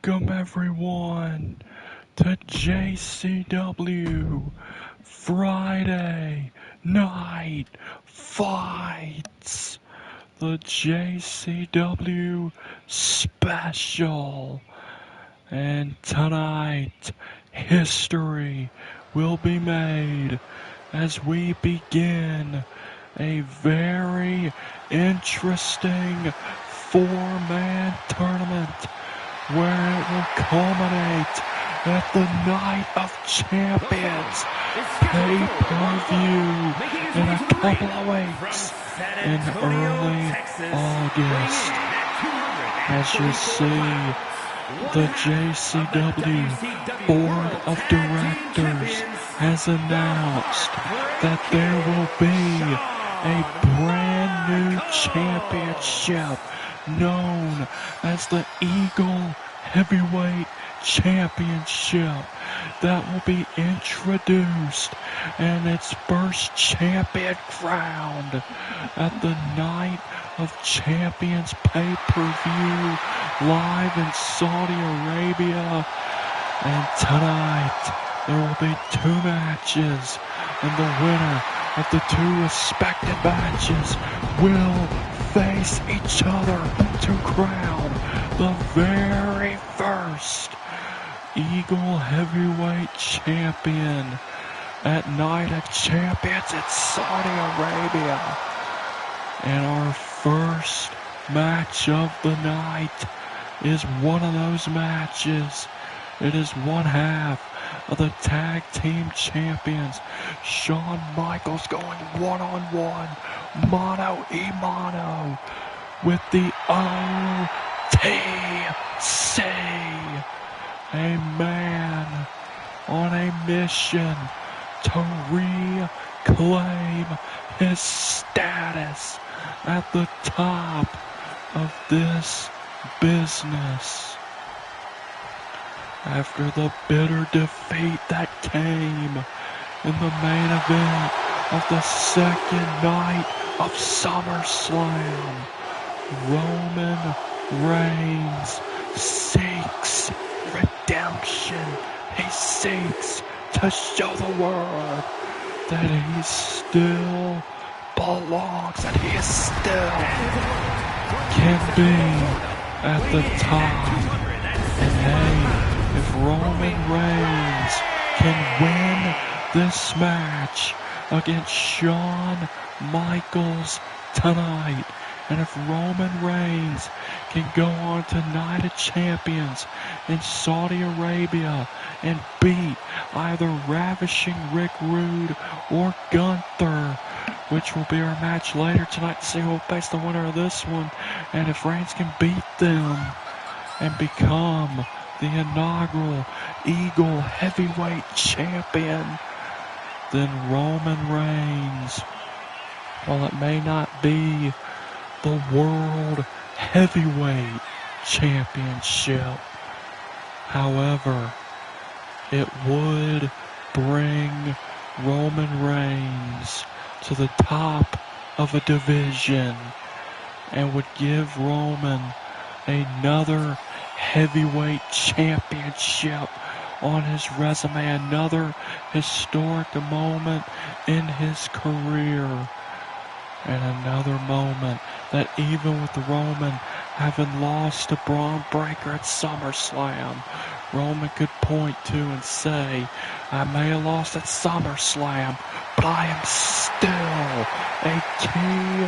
Welcome everyone to JCW Friday Night Fights, the JCW special. And tonight, history will be made as we begin a very interesting four-man tournament where it will culminate at the Night of Champions pay-per-view in a couple of weeks in early August. As you see, the JCW Board of Directors has announced that there will be a brand new championship known as the Eagle Heavyweight Championship that will be introduced and its first champion crowned at the Night of Champions pay-per-view live in Saudi Arabia. And tonight there will be two matches, and the winner of the two respective matches will face each other to crown the very first Eagle Heavyweight Champion at Night of Champions in Saudi Arabia. And our first match of the night is one of those matches. It is one half of the tag team champions, Shawn Michaels, going one-on-one, mano-a-mano, with the OTC, a man on a mission to reclaim his status at the top of this business. After the bitter defeat that came in the main event of the second night of SummerSlam, Roman Reigns seeks redemption. He seeks to show the world that he still belongs, that he still can be at the top. And hey, if Roman Reigns can win this match against Shawn Michaels tonight, and if Roman Reigns can go on to Night of Champions in Saudi Arabia and beat either Ravishing Rick Rude or Gunther, which will be our match later tonight to see who will face the winner of this one, and if Reigns can beat them and become the inaugural Eagle Heavyweight Champion, then Roman Reigns, while it may not be the World Heavyweight Championship, however, it would bring Roman Reigns to the top of a division and would give Roman another heavyweight championship on his resume, another historic moment in his career, and another moment that even with Roman having lost to Braun Breaker at SummerSlam, Roman could point to and say, I may have lost at SummerSlam, but I am still a key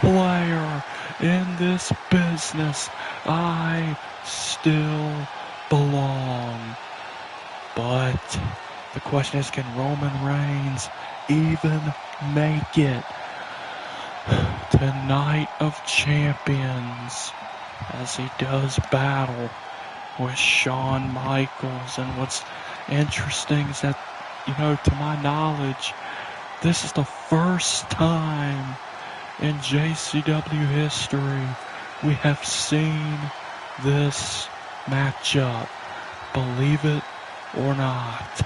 player in this business. I still belong. But the question is, can Roman Reigns even make it to Night of Champions as he does battle with Shawn Michaels? And what's interesting is that, to my knowledge, this is the first time in JCW history we have seen this matchup, believe it or not.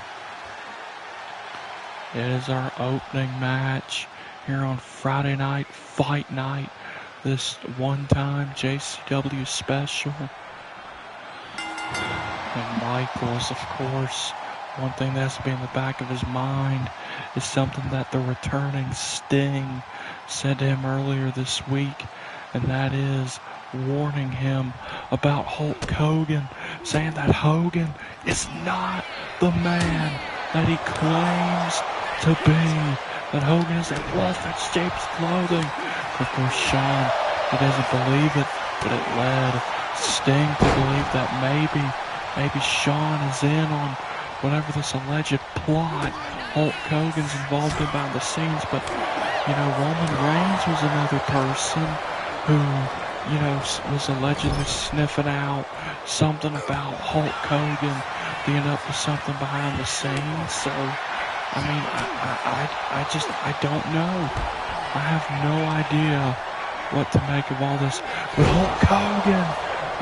It is our opening match here on Friday Night Fight Night, this one-time JCW special. And Michaels, of course, one thing that has to be in the back of his mind is something that the returning Sting said to him earlier this week, and that is warning him about Hulk Hogan, saying that Hogan is not the man that he claims to be, that Hogan is in wolf in sheep's clothing. Of course, Shawn, he doesn't believe it, but it led Sting to believe that maybe Shawn is in on whatever this alleged plot Hulk Hogan's involved in behind the scenes. But, Roman Reigns was another person who, was allegedly sniffing out something about Hulk Hogan being up to something behind the scenes. So, I mean, I don't know. I have no idea what to make of all this. But Hulk Hogan,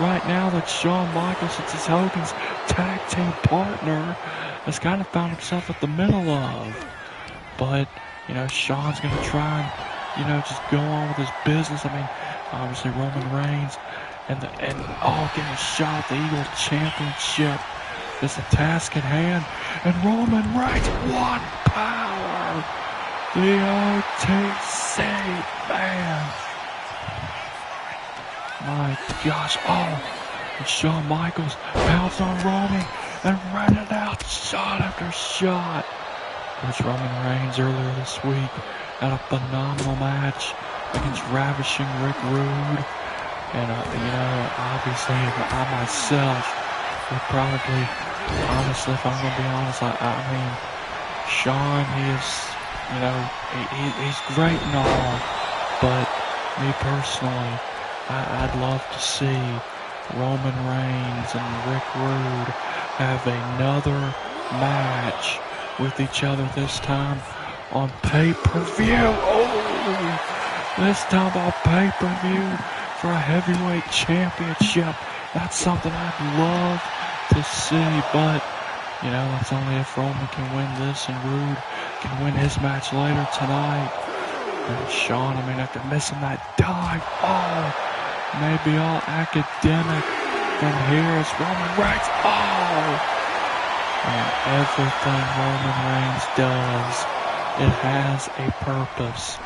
right now that Shawn Michaels, it's his Hogan's tag team partner, has kind of found himself at the middle of. But, Shawn's going to try and, just go on with his business. I mean, obviously Roman Reigns and getting a shot at the Eagle Championship is the task at hand. And Roman Reigns, one power. The OTC, man. My gosh, and Shawn Michaels pounced on Roman and ran it out shot after shot. There's Roman Reigns earlier this week had a phenomenal match against Ravishing Rick Rude. And, obviously, I myself would probably, honestly, if I'm going to be honest, I mean, Shawn, he is, he's great and all, but me personally, I'd love to see Roman Reigns and Rick Rude have another match with each other, this time on pay-per-view. This time on pay-per-view for a heavyweight championship. That's something I'd love to see, but, that's only if Roman can win this and Rude can win his match later tonight. And Shawn, after missing that dive, maybe all academic from here is Roman Reigns. And everything Roman Reigns does, it has a purpose.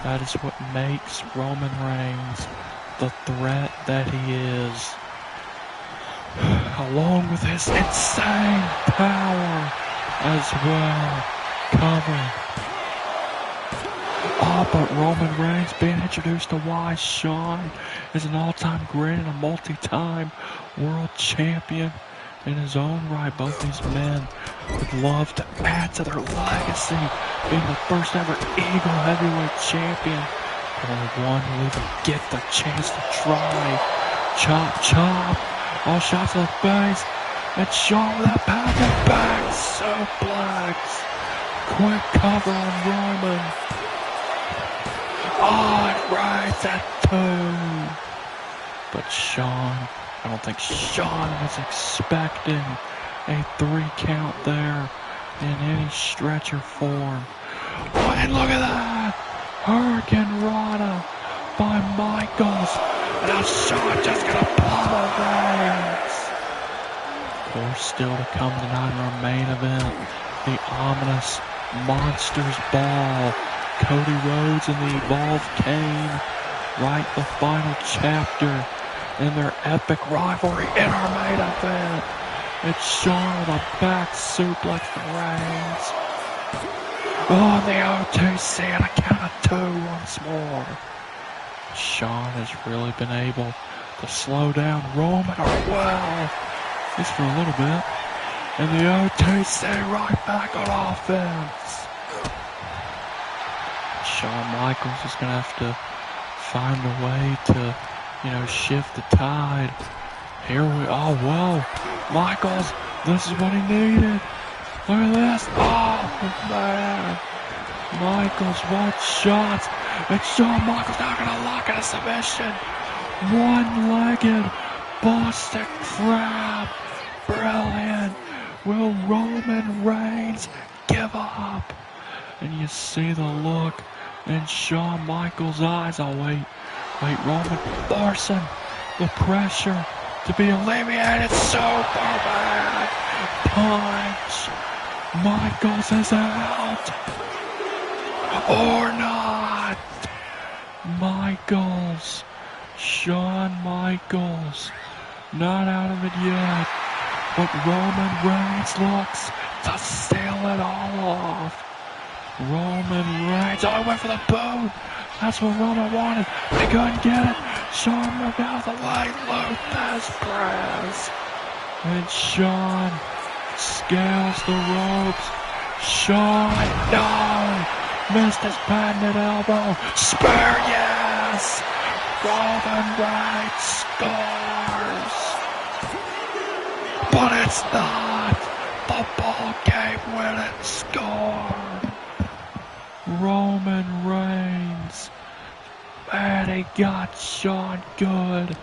That is what makes Roman Reigns the threat that he is. Along with his insane power as well. But Roman Reigns being introduced to why Shawn is an all-time great and a multi-time world champion in his own right. Both these men would love to add to their legacy, being the first ever Eagle heavyweight champion. Only one will even get the chance to try. Chop, chop. All shots to the face. And Shawn with a powerful back suplex. Quick cover on Roman. It rides at 2. But Shawn, I don't think Shawn was expecting a 3 count there in any stretch or form. And look at that! Hurricane Rana by Michaels. And now Shawn just gonna pummel Reigns. Of course, still to come tonight in our main event, the ominous Monsters Ball. Cody Rhodes and the Evolve Kane write the final chapter in their epic rivalry in our main event. It's Shawn with a back suplex for Reigns. And the OTC and a count of 2 once more. Shawn has really been able to slow down Roman, just for a little bit. And the OTC right back on offense. Shawn Michaels is going to have to find a way to, shift the tide. Here we Michaels, this is what he needed. Look at this. Man. Michaels, what shots. And Shawn Michaels now going to lock in a submission. One-legged Boston Crab. Brilliant. Will Roman Reigns give up? And you see the look in Shawn Michaels' eyes. Roman forcing the pressure to be alleviated. Superman punch. Michaels is out. Or not. Michaels. Shawn Michaels. Not out of it yet. But Roman Reigns looks to seal it all off. Roman Reigns. Oh, he went for the boot. That's what Roman wanted. He couldn't get it. Shawn moved out of the way. Lopez press. And Shawn scales the ropes. Shawn, no! Missed his patented elbow. Spear, yes! Roman Reigns scores. But it's not. The ball game winning score. Roman Reigns. And he got Shawn good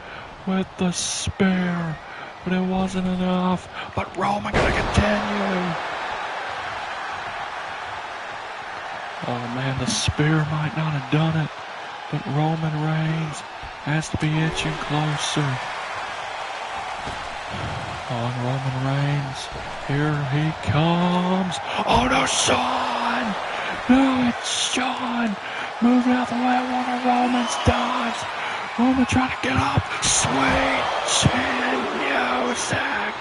with the spear. But it wasn't enough. But Roman gonna continue. Oh man, the spear might not have done it. But Roman Reigns has to be inching closer. On Roman Reigns. Here he comes. Oh no, Shawn! No, it's Shawn! Moving out the way of one of Roman's dives. Roman trying to get up. Sweet chin music.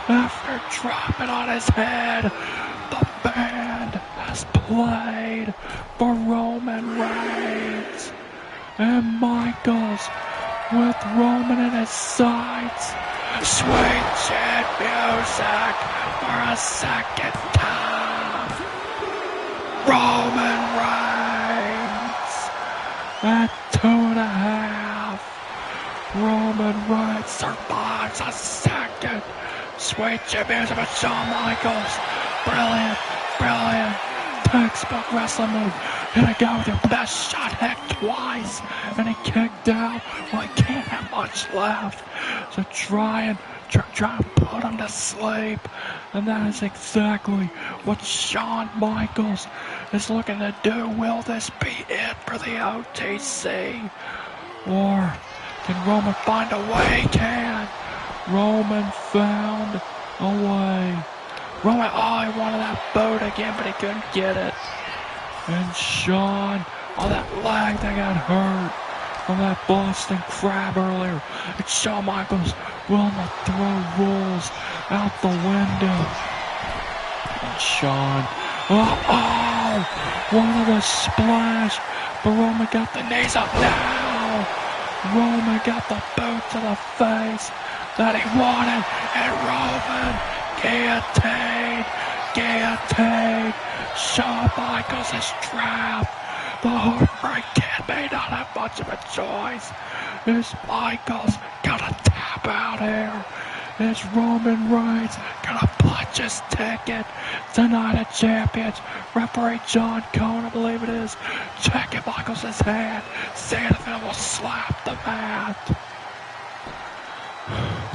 After dropping on his head, the band has played for Roman Reigns. And Michaels with Roman in his sights. Sweet chin music for a second time. Roman Reigns at 2.5. Roman Reigns survives a second. Sweet chin music for Shawn Michaels. Brilliant, brilliant. Textbook wrestling move. Gonna go with your best shot heck twice. And he kicked out. Well, he can't have much left. So try and put him to sleep. And that is exactly what Shawn Michaels is looking to do. Will this be it for the OTC? Or can Roman find a way? Can Roman found a way? Roman, oh, he wanted that boot again, but he couldn't get it. And Shawn, oh, that leg that got hurt from that Boston Crab earlier. And Shawn Michaels willing to throw rules out the window. And Shawn, one of the splash, but Roman got the knees up now. Roman got the boot to the face that he wanted, and Roman guillotine. Shawn Michaels is trapped. The Heartbreak Kid may not have much of a choice. Is Michaels gonna tap out here? Is Roman Reigns gonna punch his ticket to Night of Champions? Referee John Cone, I believe it is, checking Michaels' hand, seeing if it will slap the mat.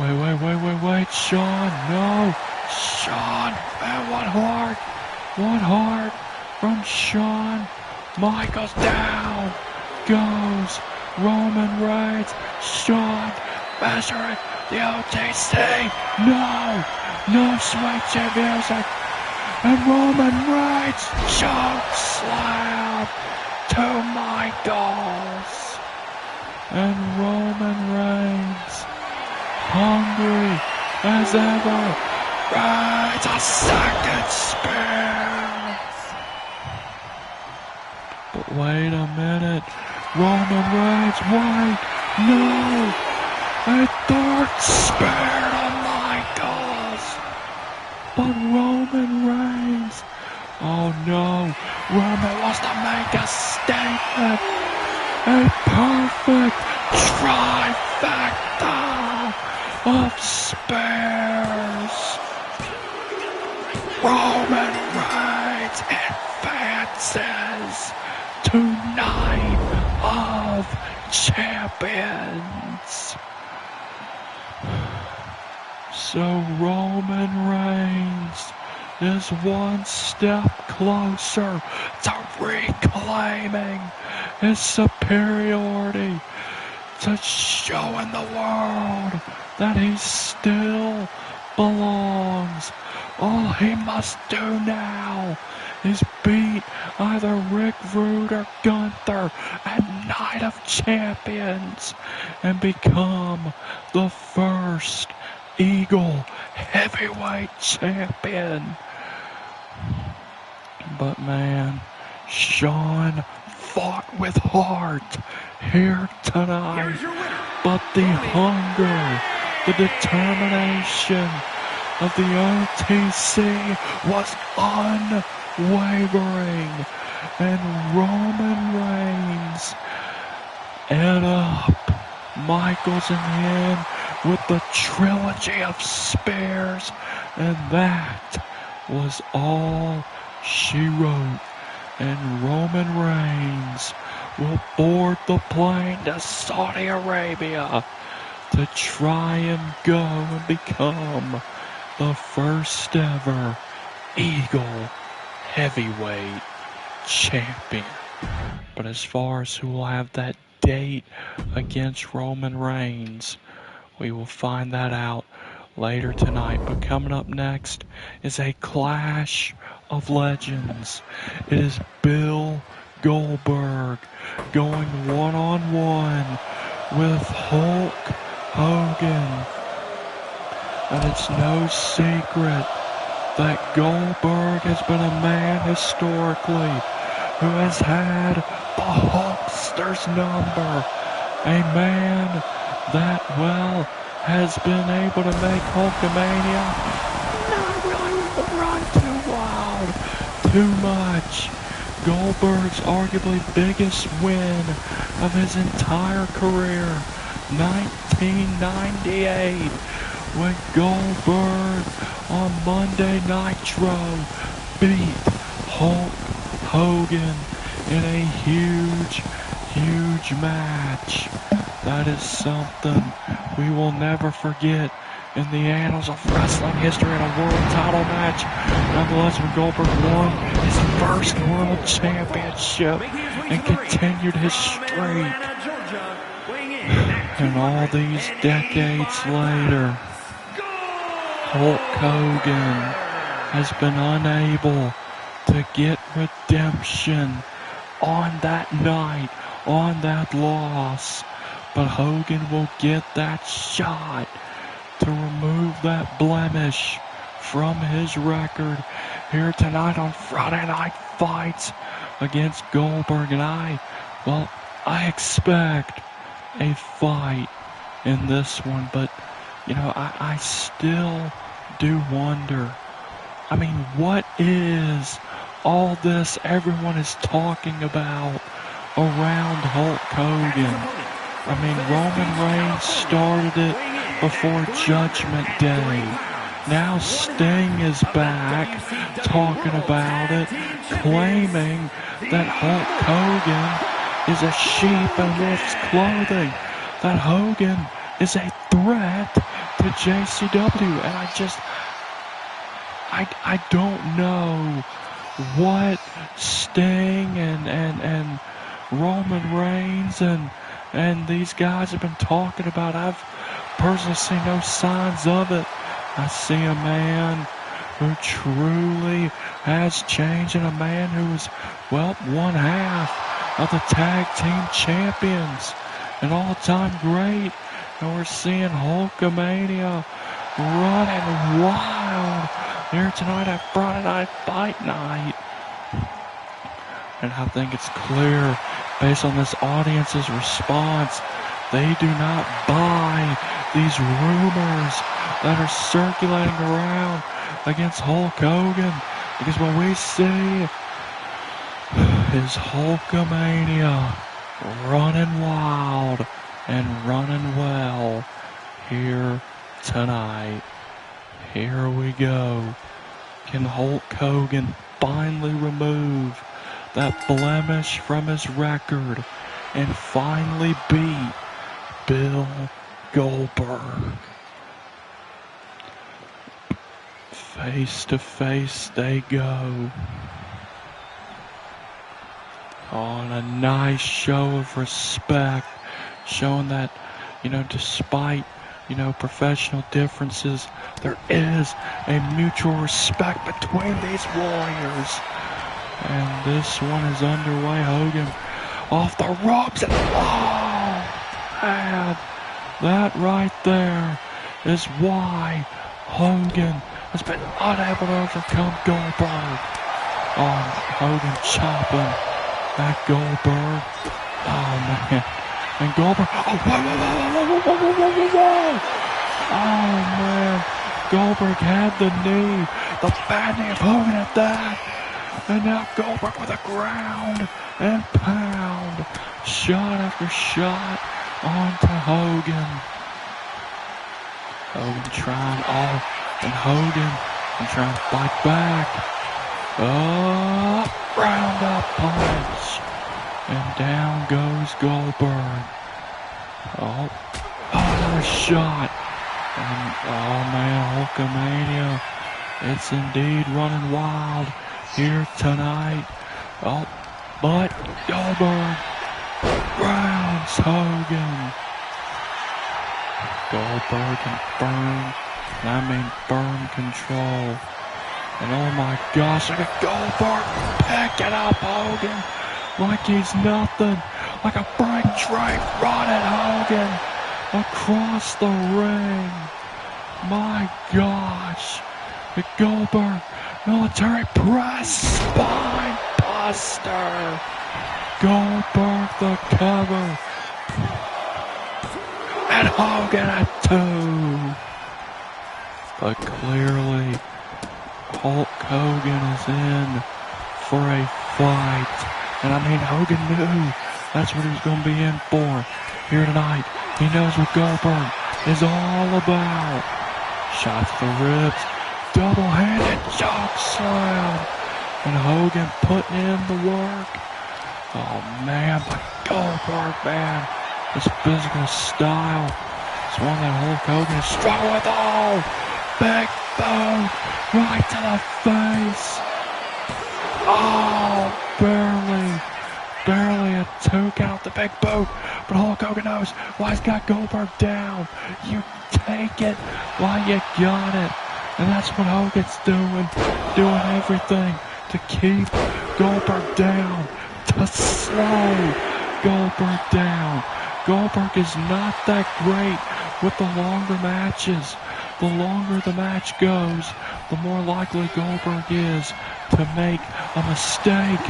Wait, Shawn, no. Shawn, and one heart from Shawn Michaels. Down goes Roman Reigns. Shawn measuring the OTC. No sweet chin music. And Roman Reigns choke slam to Michaels. And Roman Reigns, hungry as ever, rides a second spear. But wait a minute. Roman Reigns, wait. No. A third spear to Michaels. But Roman Reigns. Oh no. Roman wants to make a statement. A perfect trifecta of spears. Roman Reigns advances to Night of Champions. So Roman Reigns is one step closer to reclaiming his superiority, to showing the world that he still belongs. All he must do now is beat either Rick Rude or Gunther at Night of Champions and become the first Eagle Heavyweight Champion. But man, Shawn fought with heart here tonight. But the hunger, the determination of the OTC was unwavering. And Roman Reigns ate up Michaels and him with the trilogy of spears. And that was all she wrote. And Roman Reigns will board the plane to Saudi Arabia to try and go and become the first ever Eagle Heavyweight Champion. But as far as who will have that date against Roman Reigns, we will find that out later tonight. But coming up next is a clash of legends. It is Bill Goldberg going one-on-one with Hulk Hogan. And it's no secret that Goldberg has been a man historically who has had the Hulkster's number. A man that, well, has been able to make Hulkamania not really run too wild, too much. Goldberg's arguably biggest win of his entire career, 1998, when Goldberg on Monday Nitro beat Hulk Hogan in a huge match. That is something we will never forget in the annals of wrestling history in a world title match. Nonetheless, when Goldberg won his first world championship and continued his streak. And all these decades later, Hulk Hogan has been unable to get redemption on that night, on that loss. But Hogan will get that shot to remove that blemish from his record here tonight on Friday Night Fights against Goldberg. And I expect a fight in this one, but I still do wonder. I mean, what is all this everyone is talking about around Hulk Hogan? I mean, Roman Reigns started it before Judgment Day. Now Sting is back talking about it, claiming that Hulk Hogan is a sheep in wolf's clothing, that Hogan is a threat to JCW. And I don't know what Sting and Roman Reigns and these guys have been talking about. I've personally seen no signs of it. I see a man who truly has changed, and a man who is, one half of the tag team champions, an all-time great. And we're seeing Hulkamania running wild here tonight at Friday Night Fight Night. And I think it's clear, based on this audience's response, they do not buy these rumors that are circulating around against Hulk Hogan. Because what we see is Hulkamania running wild and running well here tonight. Here we go. Can Hulk Hogan finally remove that blemish from his record and finally beat Bill Goldberg? Face to face they go on a nice show of respect, showing that, despite professional differences. There is a mutual respect between these warriors. And this one is underway. Hogan off the ropes. And man, that right there is why Hogan has been unable to overcome Goldberg. Hogan chopping at Goldberg. Oh, man. And Goldberg. Oh, whoa. Oh, man. Goldberg had the knee. The bad knee of Hogan at that. And now Goldberg with a ground and pound. Shot after shot onto Hogan. Hogan trying and Hogan trying to fight back. Round up punch. And down goes Goldberg. Another shot. And, man, Hulkamania. It's indeed running wild here tonight. But Goldberg rounds Hogan. Goldberg and firm control. And oh my gosh, look at Goldberg picking up Hogan like he's nothing. Like a freight train running Hogan across the ring. My gosh. The Goldberg military press spine buster. Goldberg the cover. And Hogan at 2. But clearly, Hulk Hogan is in for a fight. And I mean, Hogan knew that's what he was going to be in for here tonight. He knows what Goldberg is all about. Shots to the ribs. Double-handed choke slam. And Hogan putting in the work. Oh, man, but Goldberg, man. His physical style is one that Hulk Hogan is strong with. Big boot right to the face. Barely a 2 count, the big boot. But Hulk Hogan knows why he's got Goldberg down. You take it while you got it. And that's what Hogan's doing everything to keep Goldberg down, to slow Goldberg down. Goldberg is not that great with the longer matches. The longer the match goes, the more likely Goldberg is to make a mistake.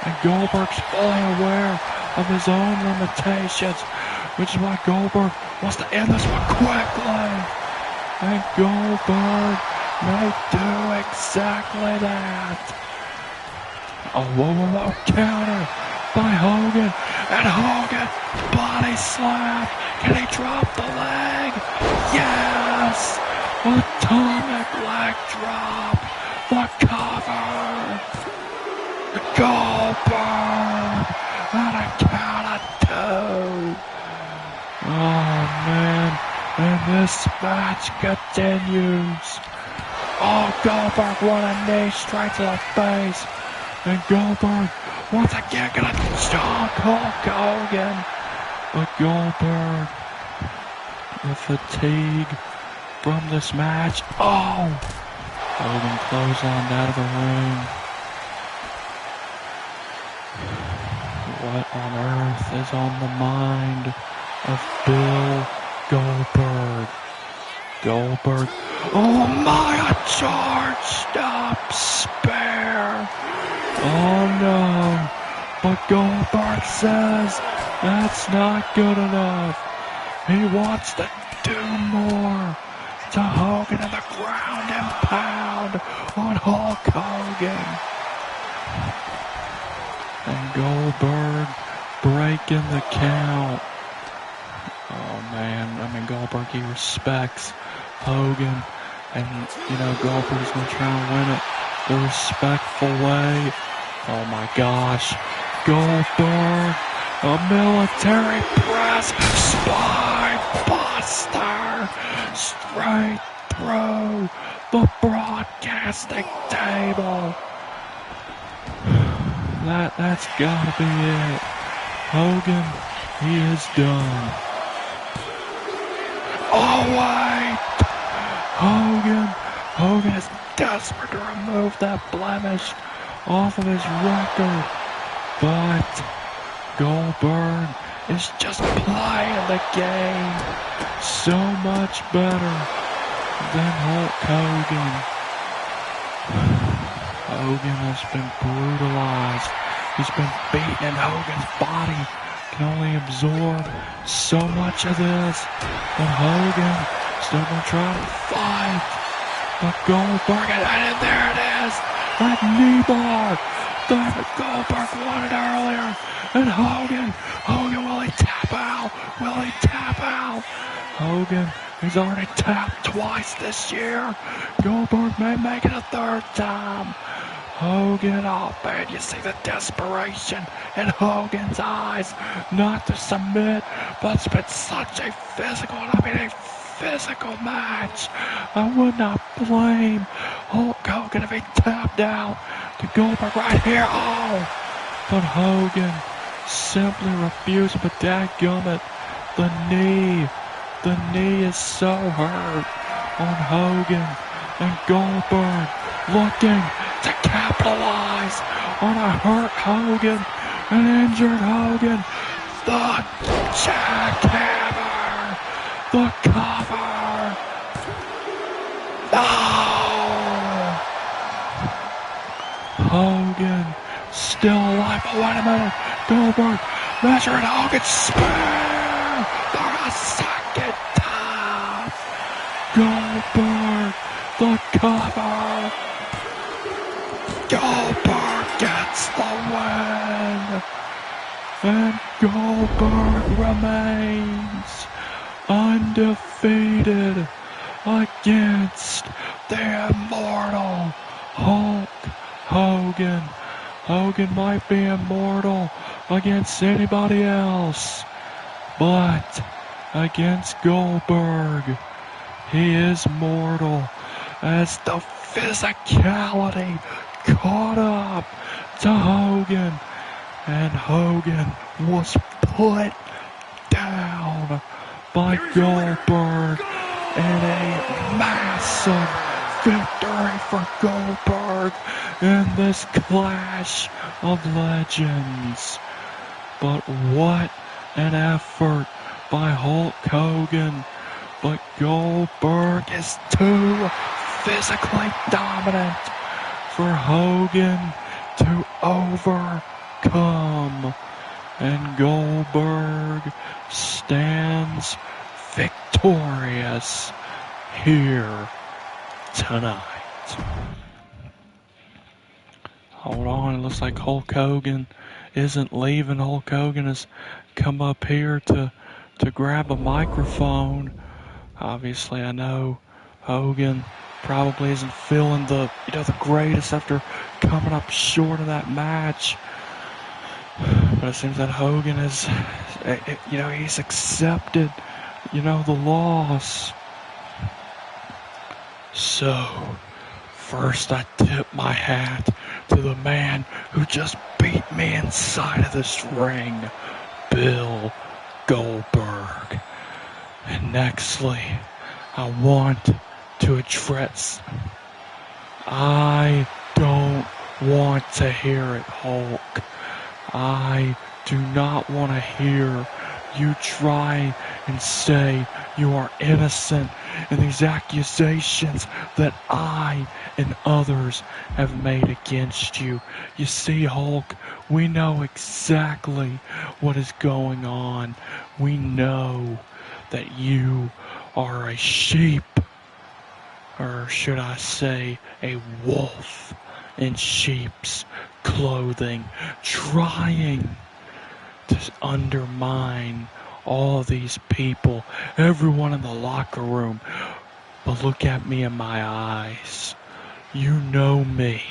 And Goldberg's fully aware of his own limitations, which is why Goldberg wants to end this one quickly. And Goldberg may do exactly that. Whoa, counter by Hogan. And Hogan, body slam. Can he drop the leg? Yes! Atomic leg drop. The cover. Goldberg at a count of 2. Oh, man. And this match continues. Goldberg won a knee straight to the face. And Goldberg once again gonna stomp Hulk Hogan. But Goldberg, the fatigue from this match. Hogan clotheslined out of the ring. What on earth is on the mind of Bill Goldberg? Goldberg. Oh my, a charged up spear. Oh no. But Goldberg says that's not good enough. He wants to do more to Hogan in the ground and pound on Hulk Hogan. And Goldberg breaking the count. Oh man, I mean Goldberg, he respects Hogan. And, Goldberg's going to try and win it the respectful way. Oh my gosh. Goldberg, a military press, spine buster, straight through the broadcasting table. That's gotta be it. Hogan, he is done. Oh, wait! Hogan is desperate to remove that blemish off of his record. But Goldberg is just playing the game so much better than Hulk Hogan. Hogan has been brutalized. He's been beaten, and Hogan's body can only absorb so much of this. But Hogan still gonna try to fight. But Goldberg, and there it is! That knee bar that Goldberg wanted earlier. And Hogan, will he tap out? Will he tap out? Hogan has already tapped twice this year. Goldberg may make it a third time. Hogan, oh man, you see the desperation in Hogan's eyes not to submit, but it's been such a physical match. I would not blame Hulk Hogan if he tapped out to Goldberg right here. Oh, but Hogan simply refused. But dadgummit, the knee is so hurt on Hogan, and Goldberg looking to capitalize on a hurt Hogan, an injured Hogan. The jackhammer, the cover. No! Hogan still alive. Oh, wait a minute. Goldberg measuring Hogan's spear for a second time. Goldberg, the cover. Goldberg gets the win. And Goldberg remains undefeated against the immortal Hulk Hogan. Hogan might be immortal against anybody else, but against Goldberg, he is mortal, as the physicality caught up to Hogan, and Hogan was put down by Goldberg in a massive victory for Goldberg in this Clash of Legends. But what an effort by Hulk Hogan. But Goldberg is too physically dominant for Hogan to overcome. And Goldberg stands victorious here tonight. Hold on, it looks like Hulk Hogan isn't leaving. Hulk Hogan has come up here to grab a microphone. Obviously, I know Hogan probably isn't feeling the greatest after coming up short of that match. But it seems that Hogan has, he's accepted, the loss. So, first I tip my hat to the man who just beat me inside of this ring, Bill Goldberg. And nextly, I want to address, I don't want to hear it, Hulk. I do not want to hear you try and say you are innocent in these accusations that I and others have made against you. You see, Hulk, we know exactly what is going on. We know that you are a sheep, or should I say a wolf in sheep's clothing, trying to undermine all these people, everyone in the locker room. But look at me in my eyes. You know me,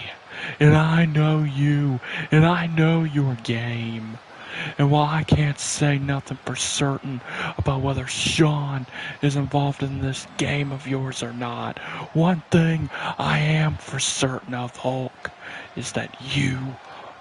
and I know you, and I know your game. And while I can't say nothing for certain about whether Shawn is involved in this game of yours or not, one thing I am for certain of, Hulk, is that you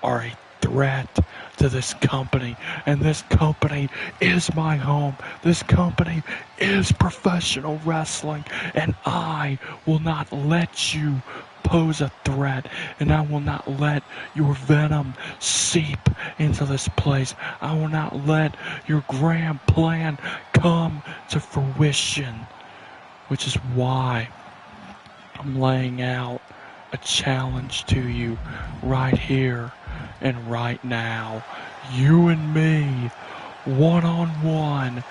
are a threat to this company, and this company is my home. This company is professional wrestling, and I will not let you pose a threat, and I will not let your venom seep into this place. I will not let your grand plan come to fruition, which is why I'm laying out a challenge to you right here and right now. You and me, one-on-one,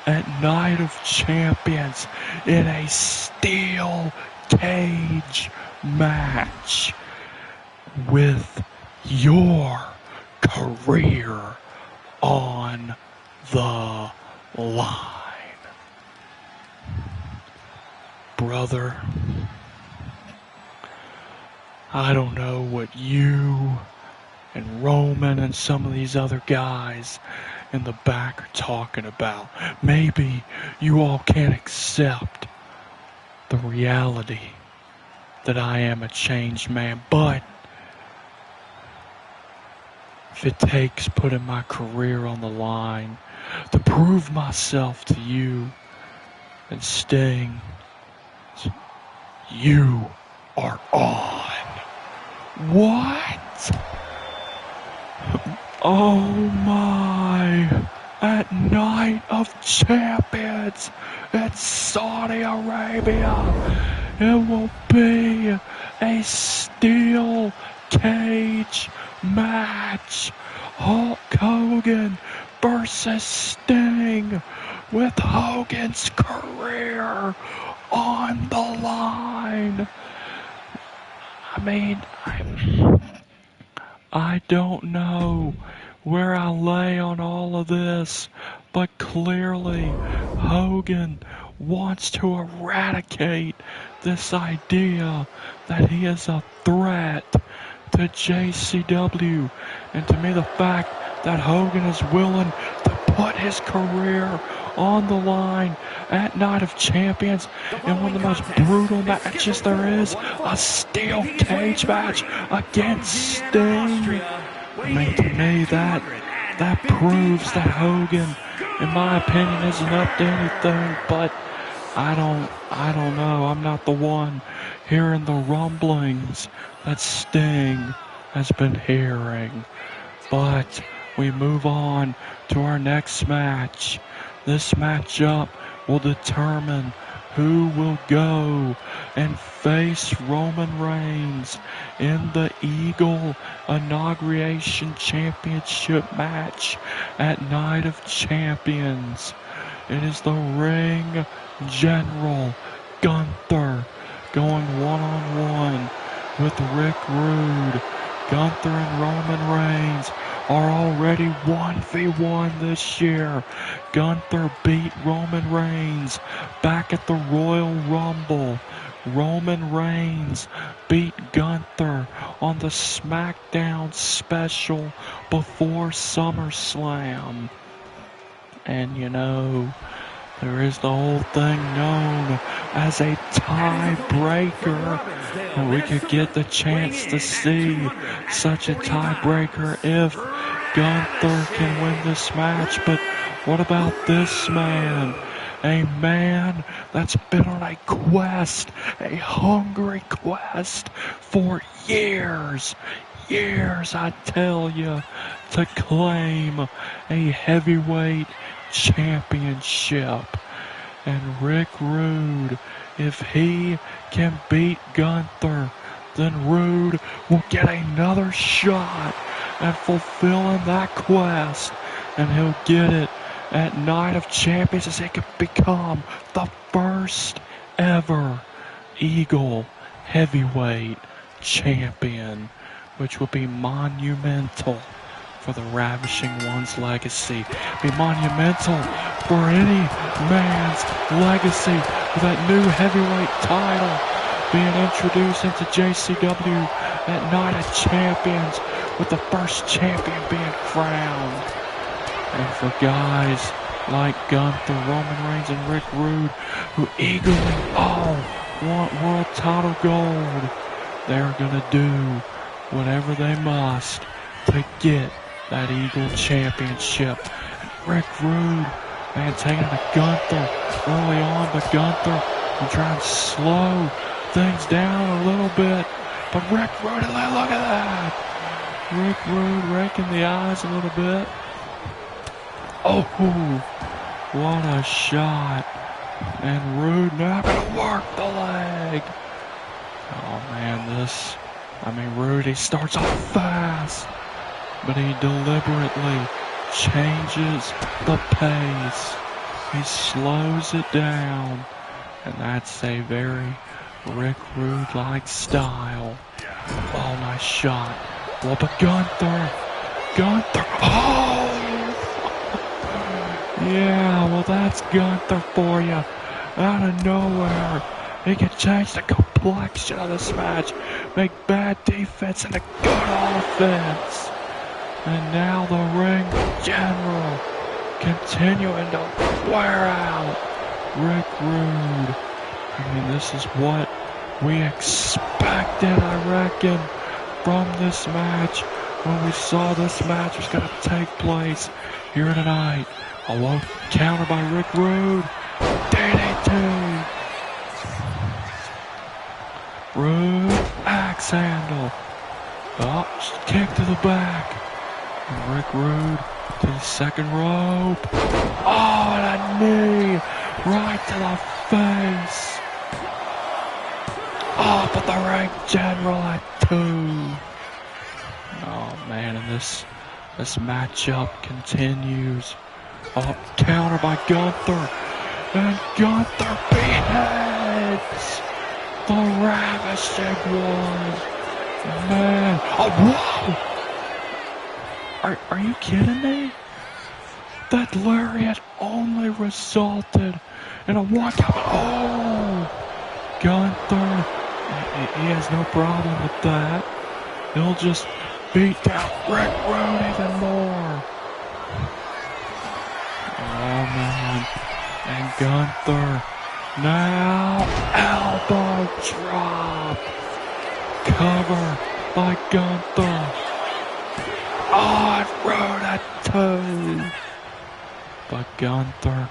at Night of Champions in a steel cage match with your career on the line. Brother, I don't know what you and Roman and some of these other guys in the back are talking about. Maybe you all can't accept the reality that I am a changed man, but if it takes putting my career on the line to prove myself to you and Sting, you are on. What? Oh my! At Night of Champions in Saudi Arabia, it will be a steel cage match. Hulk Hogan versus Sting, with Hogan's career on the line. I mean, I don't know where I lay on all of this, but clearly Hogan wants to eradicate this idea that he is a threat to JCW, and to me the fact that Hogan is willing to put his career on the line at Night of Champions in one of the most brutal matches there is, a steel cage match against Sting. I mean, to me that proves that Hogan, in my opinion, isn't up to anything, but I don't know. I'm not the one hearing the rumblings that Sting has been hearing. But we move on to our next match. This matchup will determine who will go and face Roman Reigns in the Eagle Inauguration Championship match at Night of Champions. It is the Ring General Gunther going one-on-one with Rick Rude. Gunther and Roman Reigns are already 1v1 this year. Gunther beat Roman Reigns back at the Royal Rumble. Roman Reigns beat Gunther on the SmackDown special before SummerSlam. And you know, there is the whole thing known as a tiebreaker. And we could get the chance to see such a tiebreaker if Gunther can win this match. But what about this man? A man that's been on a quest, a hungry quest for years, I tell you, to claim a heavyweight championship. And Rick Rude, if he can beat Gunther, then Rude will get another shot at fulfilling that quest, and he'll get it at Night of Champions as he could become the first ever Eagle heavyweight champion, which will be monumental for the Ravishing One's legacy. Be monumental for any man's legacy with that new heavyweight title being introduced into JCW at Night of Champions, with the first champion being crowned. And for guys like Gunther, Roman Reigns, and Rick Rude, who eagerly all want world title gold, they're gonna do whatever they must to get that Eagle Championship. And Rick Rude, man, taking it to Gunther early on, but Gunther will try and slow things down a little bit. But Rick Rude, look at that! Rick Rude raking the eyes a little bit. Oh, what a shot. And Rude now gonna work the leg. Oh man, Rude starts off fast, but he deliberately changes the pace. He slows it down, and that's a very Rick Rude-like style. Oh, nice shot. Well, but Gunther, oh! Yeah, well, that's Gunther for you. Out of nowhere, he can change the complexion of this match, make bad defense into good offense. And now the ring general continuing to wear out Rick Rude. I mean, this is what we expected, I reckon, from this match when we saw this match was going to take place here tonight. A low counter by Rick Rude. DDT. Rude axe handle. Oh, kick to the back. And Rick Rude to the second rope. Oh, and a knee right to the face. Oh, but the ring general at 2. Oh man, and this matchup continues. Oh, counter by Gunther. And Gunther beheads the Ravishing One. Man. Oh, whoa! Are you kidding me? That lariat only resulted in a 1 count. Oh! Gunther, he has no problem with that. He'll just beat down Rick Rude even more. Oh man. And Gunther now elbow drop. Cover by Gunther. Oh, and Rude at 2. But Gunther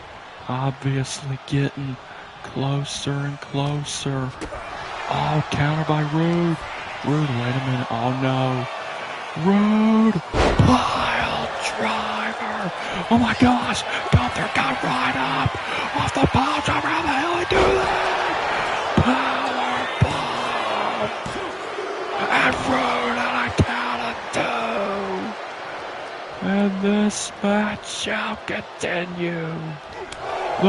obviously getting closer and closer. Oh, counter by Rude. Rude, wait a minute. Oh no. Rude pile driver. Oh my gosh. Gunther got right up off the pile driver. How the hell did he do that? Power bomb. And Rude on a count of 2. And this match shall continue. Oh,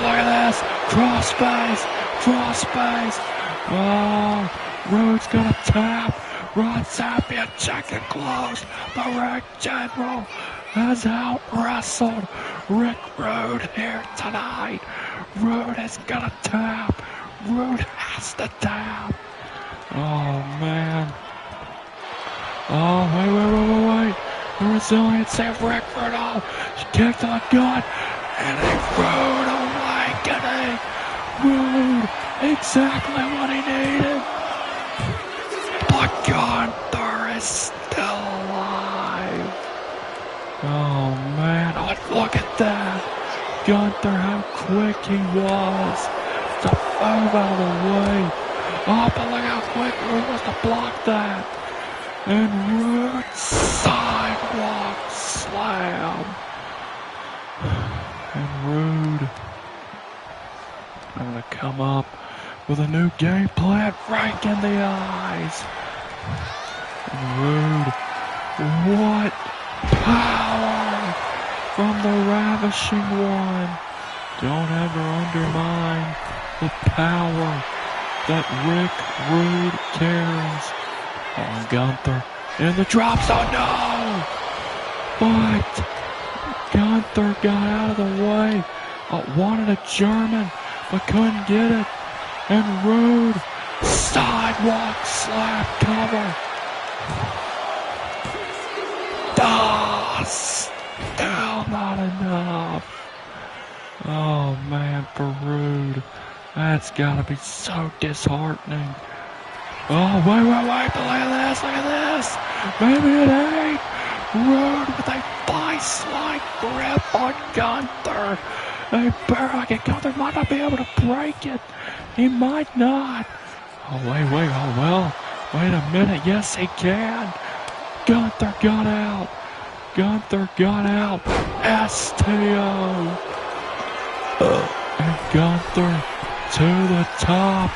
look at this. Cross space. Oh, Rude's gonna tap. Ron Sapien checking close. The Ring General has out wrestled Rick Rude here tonight. Rude is gonna tap. Rude has to tap. Oh, man. Oh, wait. The resiliency of Rick Rude. Oh, she kicked to the gut. And a Rude awakening. Rude, exactly what he needed. But Gunther is still alive. Oh, man. Oh, look at that. Gunther, how quick he was to move out of the way. Oh, but look how quick Rude was to block that. And Rude sidewalk slam. And Rude, I'm going to come up with a new game plan right in the eyes. And Rude, what power from the Ravishing One. Don't ever undermine the power that Rick Rude carries. On Gunther in the drop zone. No! But Gunther got out of the way. Wanted a German, but couldn't get it. And Rude sidewalk slap cover. Still not enough. Oh man, for Rude, that's gotta be so disheartening. Oh, wait, but look at this. Maybe it ain't. Roode with a vice-like grip on Gunther. A barrage, Gunther might not be able to break it. He might not. Oh, wait, oh, well. Wait a minute, yes he can. Gunther got out. STO. And Gunther to the top.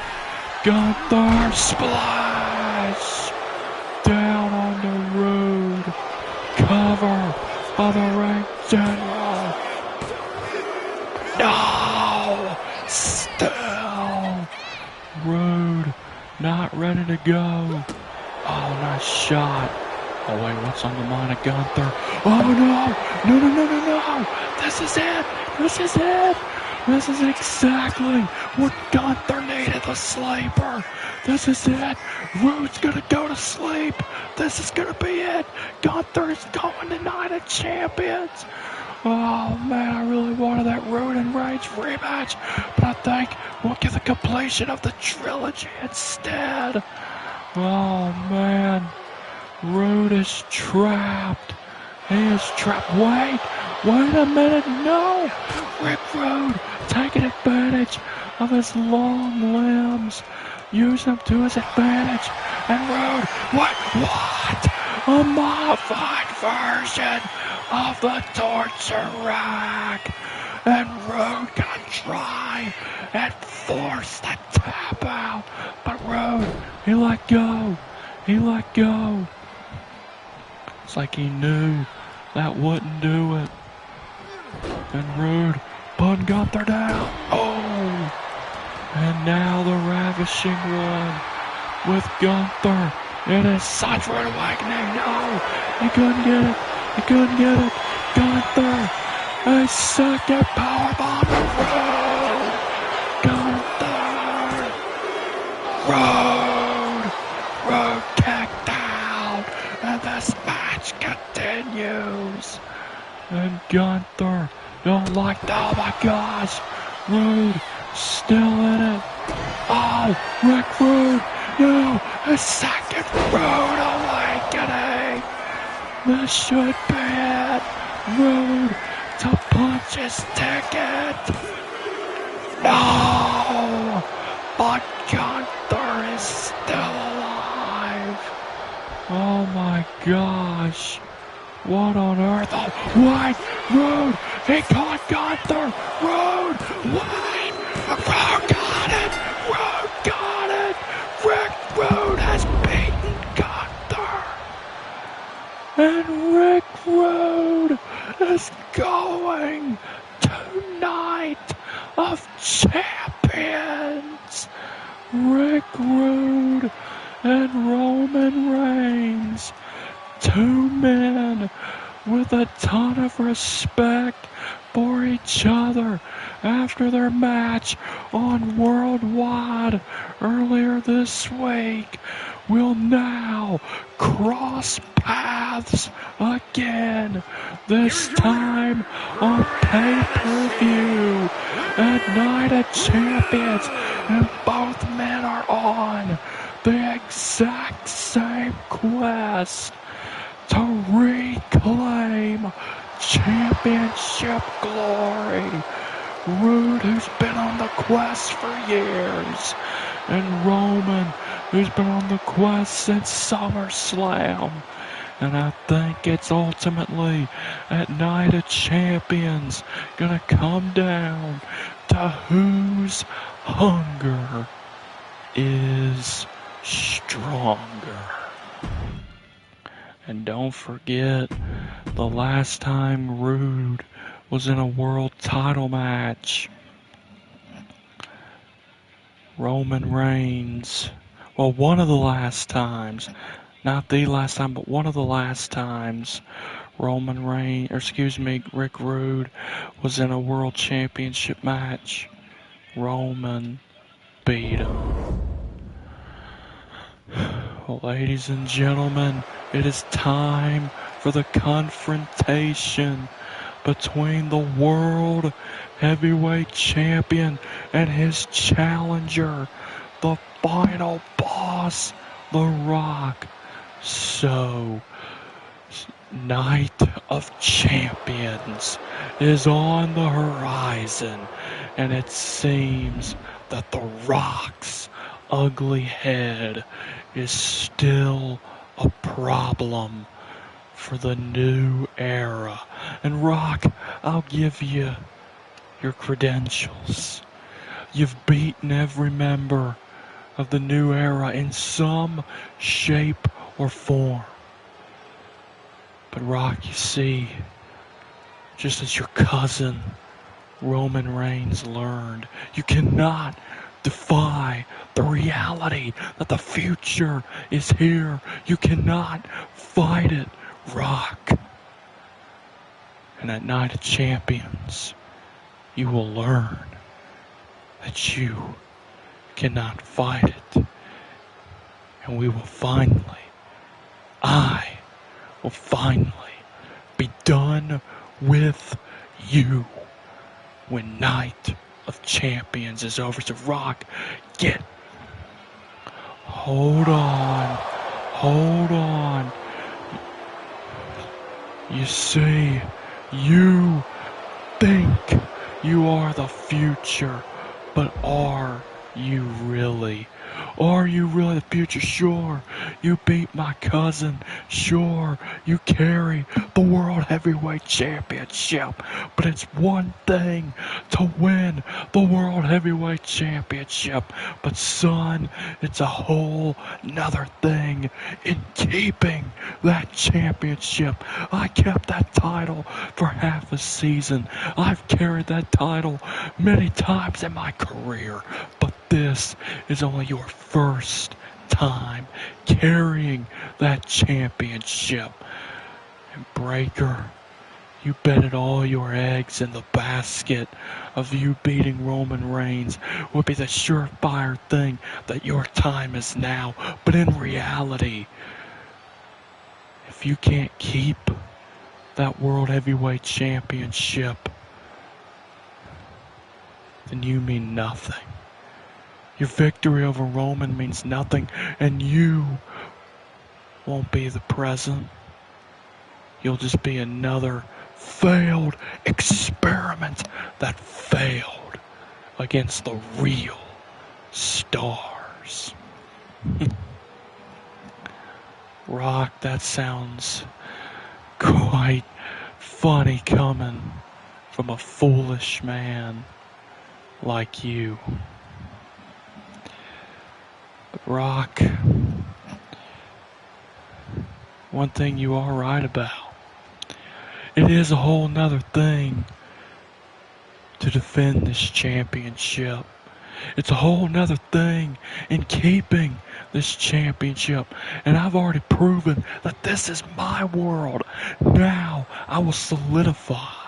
Gunther splash. Down on the road. Cover by the ring general. No! Still. Roode not ready to go. Oh, nice shot. Oh, wait, what's on the mind of Gunther? Oh, no. This is it. This is exactly what Gunther needed, the sleeper. This is it. Roode's going to go to sleep. This is going to be it. Gunther is going to Night of Champions. Oh, man, I really wanted that Roode and Reigns rematch, but I think we'll get the completion of the trilogy instead. Oh, man. Roode is trapped. He is trapped. Wait a minute. No. Rick Roode taking advantage of his long limbs. Using them to his advantage. And Roode, what? A modified version of the torture rack. And Roode gonna try and force the tap out. But Roode, he let go. It's like he knew that wouldn't do it. And Roode put Gunther down. Oh! And now the Ravishing One with Gunther. It is such rude awakening. No! He couldn't get it. Gunther! A second powerbomb to Roode! Gunther! Roode kicked out. And this match continues. And Gunther don't like that. Oh my gosh. Roode still in it. Oh, Rick Roode. No, a second Roode awakening. This should be it. Roode to punch his ticket. No, but Gunther is still alive. Oh my gosh. What on earth? Oh, what? Roode! He caught Gunther! Roode! What? Roode got it! Rick Roode has beaten Gunther! And Rick Roode is going to Night of Champions! Rick Roode and Roman Reigns. Two men with a ton of respect for each other after their match on Worldwide earlier this week will now cross paths again, this time on pay-per-view at Night of Champions, and both men are on the exact same quest to reclaim championship glory. Roode, who's been on the quest for years, and Roman, who's been on the quest since SummerSlam. And I think it's ultimately at Night of Champions gonna come down to whose hunger is stronger. And don't forget, the last time Roode was in a world title match, Roman Reigns, well, one of the last times, not the last time, but one of the last times, Rick Roode was in a world championship match, Roman beat him. Well, ladies and gentlemen, it is time for the confrontation between the World Heavyweight Champion and his challenger, the final boss, The Rock. So, Night of Champions is on the horizon, and it seems that The Rock's ugly head is still a problem for the new era. And Rock, I'll give you your credentials. You've beaten every member of the new era in some shape or form. But Rock, you see, just as your cousin Roman Reigns learned, you cannot defy the reality that the future is here. You cannot fight it, Rock. And at Night of Champions, you will learn that you cannot fight it. And we will I will finally be done with you when Night of Champions is over. So Rock, hold on. You see, you think you are the future, but are you really? Are you really the future? Sure, you beat my cousin. Sure, you carry the World Heavyweight Championship. But it's one thing to win the World Heavyweight Championship. But son, it's a whole nother thing in keeping that championship. I kept that title for half a season. I've carried that title many times in my career. But this is only your first time carrying that championship. And Breaker, you betted all your eggs in the basket of you beating Roman Reigns would be the surefire thing that your time is now. But in reality, if you can't keep that World Heavyweight Championship, then you mean nothing. Your victory over Roman means nothing, and you won't be the present. You'll just be another failed experiment that failed against the real stars. Rock, that sounds quite funny coming from a foolish man like you. But Rock, one thing you are right about. It is a whole nother thing to defend this championship. It's a whole nother thing in keeping this championship. And I've already proven that this is my world. Now I will solidify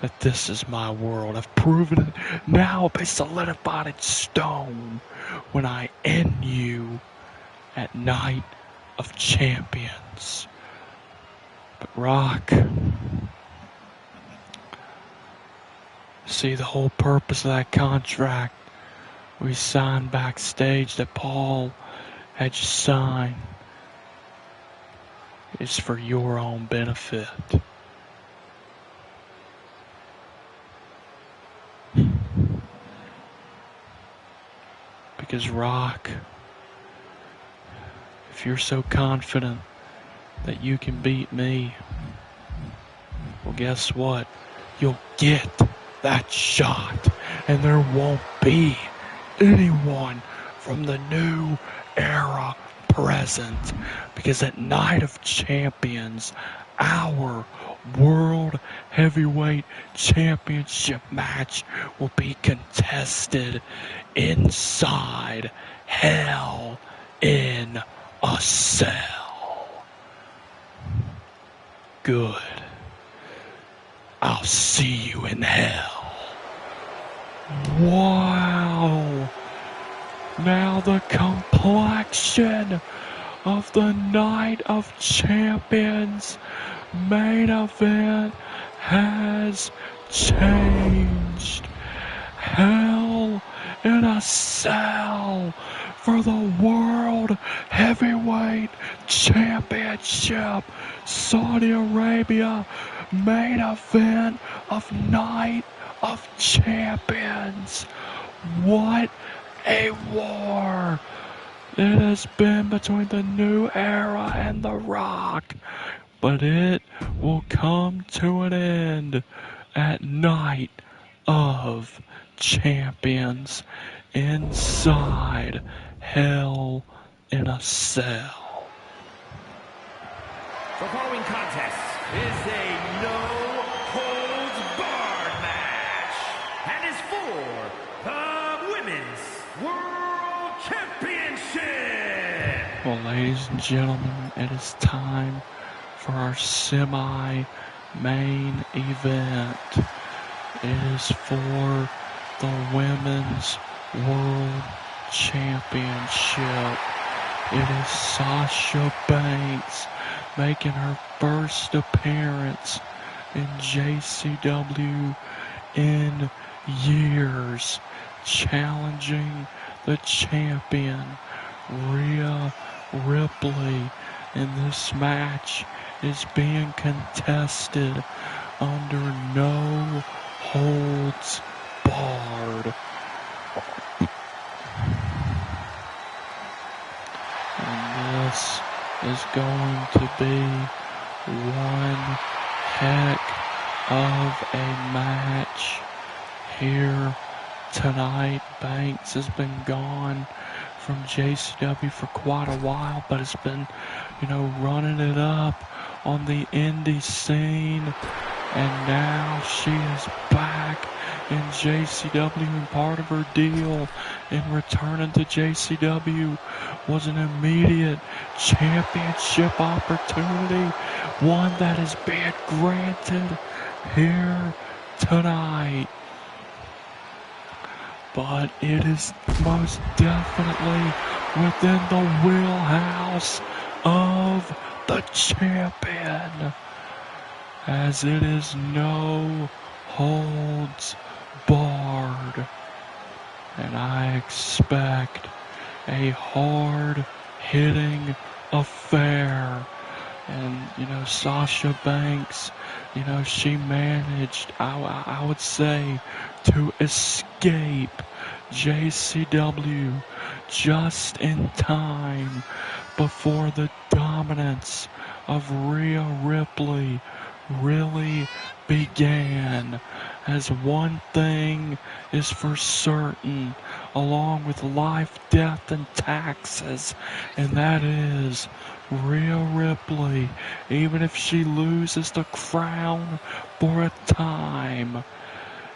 that this is my world. I've proven it. Now it'll be solidified in stone when I end you at Night of Champions. But Rock, see, the whole purpose of that contract we signed backstage that Paul had you sign is for your own benefit. Because Rock, if you're so confident that you can beat me, well, guess what? You'll get that shot, and there won't be anyone from the new era present, because at Night of Champions, our World Heavyweight Championship match will be contested inside Hell in a Cell. Good. I'll see you in hell. Wow. Now the complexion of the Night of Champions main event has changed. Hell in a cell for the World Heavyweight Championship. Saudi Arabia main event of Night of Champions. What a war it has been between the New Era and The Rock, but it will come to an end at Night of Champions inside Hell in a Cell. The following contest is a no-holds-barred match and is for the Women's World Championship. Well, ladies and gentlemen, it is time for our semi-main event. It is for the Women's World Championship. It is Sasha Banks making her first appearance in JCW in years, challenging the champion, Rhea Ripley. And this match is being contested under no holds barred. And this is going to be one heck of a match here tonight. Banks has been gone from JCW for quite a while, but has been, running it up on the indie scene. And now she is back in JCW, and part of her deal in returning to JCW was an immediate championship opportunity, one that is being granted here tonight. But it is most definitely within the wheelhouse of the champion, as it is no holds barred. And I expect a hard-hitting affair. And, Sasha Banks, she managed, I would say, to escape JCW just in time before the dominance of Rhea Ripley really began. As one thing is for certain, along with life, death, and taxes, and that is Rhea Ripley, even if she loses the crown for a time,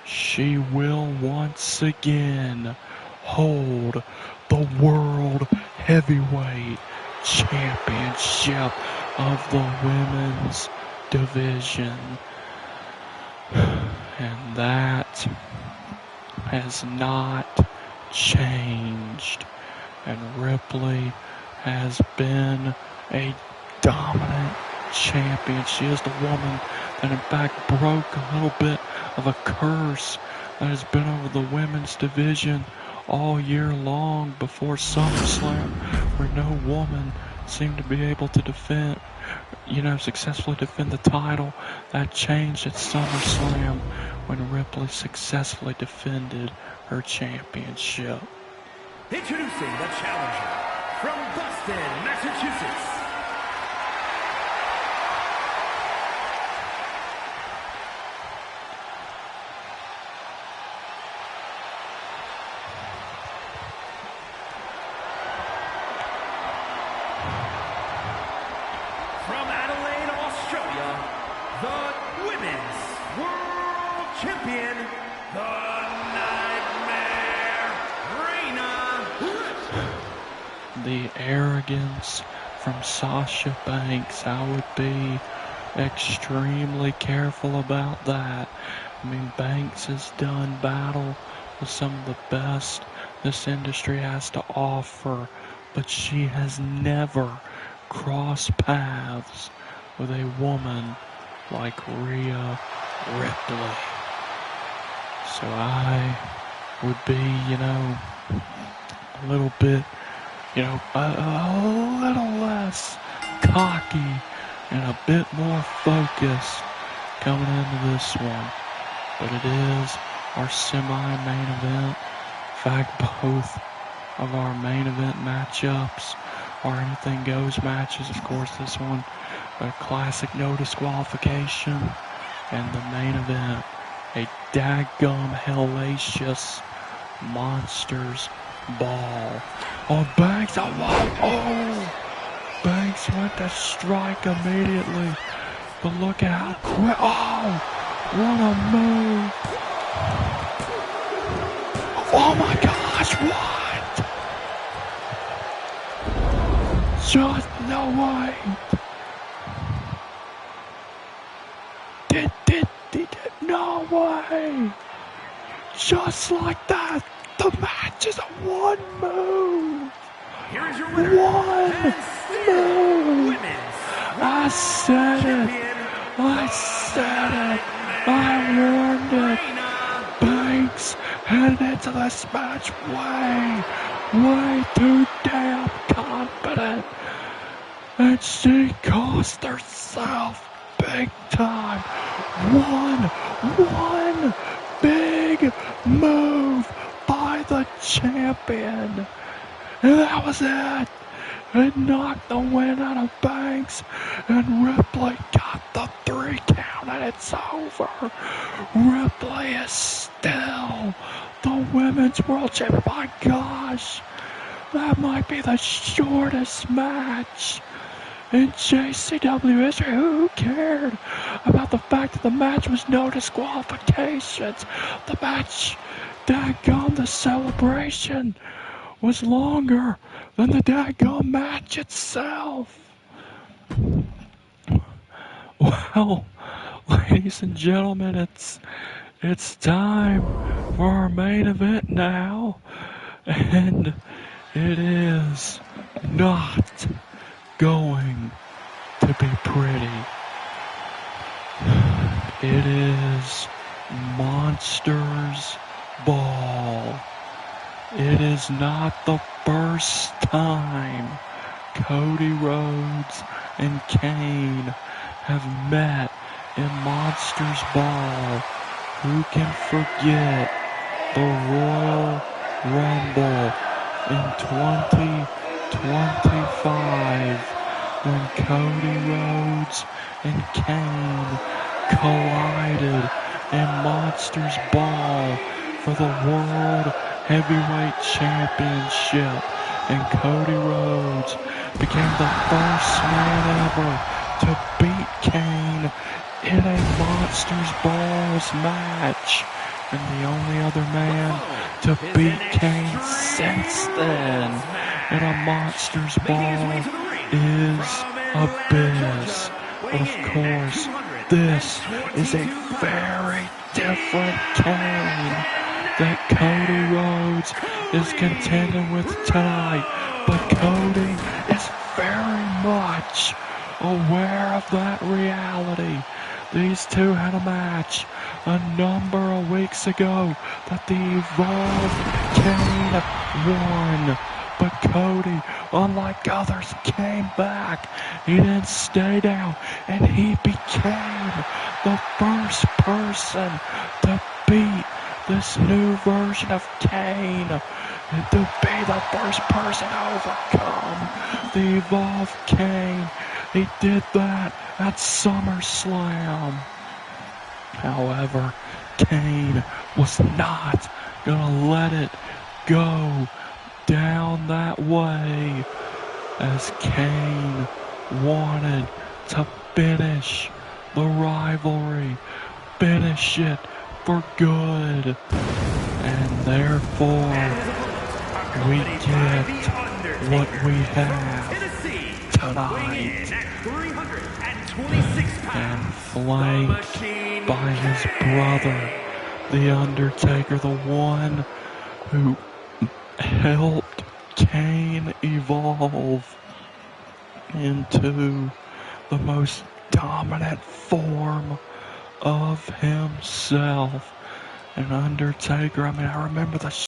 she will once again hold the World Heavyweight Championship of the women's division. And that has not changed. And Ripley has been a dominant champion. She is the woman that in fact broke a little bit of a curse that has been over the women's division all year long before SummerSlam, where no woman seemed to be able to successfully defend the title. That changed at SummerSlam when Ripley successfully defended her championship. Introducing the challenger from Boston, Massachusetts, from Adelaide, Australia, the Women's World Champion, the Nightmare, Rhea Ripley. The arrogance from Sasha Banks, I would be extremely careful about that. I mean, Banks has done battle with some of the best this industry has to offer, but she has never crossed paths with a woman like Rhea Ripley. So I would be, a little bit, a little less cocky and a bit more focused coming into this one. But it is our semi-main event. In fact, both of our main event matchups are anything goes matches. Of course, this one, a classic no disqualification. And the main event, a daggum hellacious monsters ball. Oh, Banks, Banks went to strike immediately. But look at how quick, what a move. Oh my gosh, what? Just no way. No way. Just like that, the match is a one move. Here is your winner, One and still move. women's I said it. I warned it. Banks headed into this match way too damn confident. And she cost herself big time. One big move by the champion. And that was it. It knocked the wind out of Banks, and Ripley got the 3 count, and it's over. Ripley is still the women's world champion. My gosh, that might be the shortest match in JCW history. Who cared about the fact that the match was no disqualifications? The match, daggone the celebration, was longer than the daggone match itself. Well, ladies and gentlemen, it's time for our main event now, and it is not going to be pretty. It is Monsters Ball. It is not the first time Cody Rhodes and Kane have met in Monsters Ball. Who can forget the Royal Rumble in 2025 when Cody Rhodes and Kane collided in Monsters Ball for the World Heavyweight Championship, and Cody Rhodes became the first man ever to beat Kane in a Monsters Balls match, and the only other man to beat Kane since then in a Monsters Ball is Abyss. But of course, this is a very different Kane that Cody Rhodes is contending with tonight. But Cody is very much aware of that reality. These two had a match a number of weeks ago that the Evolved Kane won. But Cody, unlike others, came back. He didn't stay down, and he became the first person to beat this new version of Kane, and to be the first person to overcome the Evolved Kane. He did that at SummerSlam. However, Kane was not gonna let it go down that way, as Kane wanted to finish the rivalry, finish it for good, and therefore we get what we have tonight. And flanked by his brother, The Undertaker, the one who helped Kane evolve into the most dominant form of himself. and Undertaker. I mean, I remember the